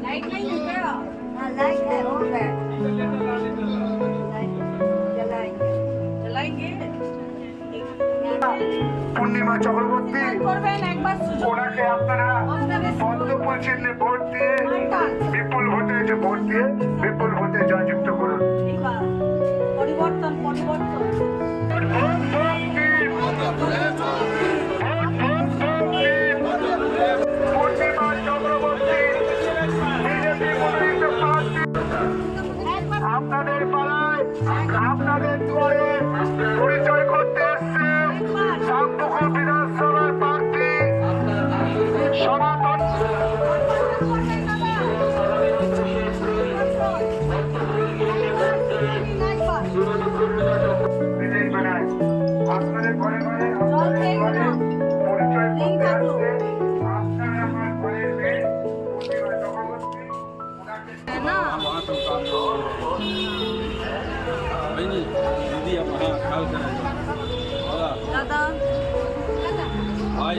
Light नहीं है क्या? हाँ लाइट है और है। जलाएंगे जलाएंगे। পূর্ণিমা চক্রবর্তী ওনাকে আপনারা পদ্মফুল চিহ্নে ভোট দিয়ে বিপুল ভোটে যে ভোট দিয়ে বিপুল ভোটে জয়যুক্ত করুন। পরিবর্তন পরিবর্তন পূর্ণিমা চক্রবর্তী বিজেপি মনোনীত প্রার্থী আপনাদের পাড়ায় আপনাদের দুয়ারে পরিচয় করতে এসছে শান্তপুকুর বিধানসভার প্রার্থী সনাতন বিজয়ী বানায় আপনাদের ঘরে ঘরে আপনাদের ঘরে পরিচয় করতে আসছে আপনার আমার ঘরের মেয়ে পূর্ণিমা চক্রবর্তী ওনাকে बहिनी दीदी अब हाँ ख्याल करें दादा भाई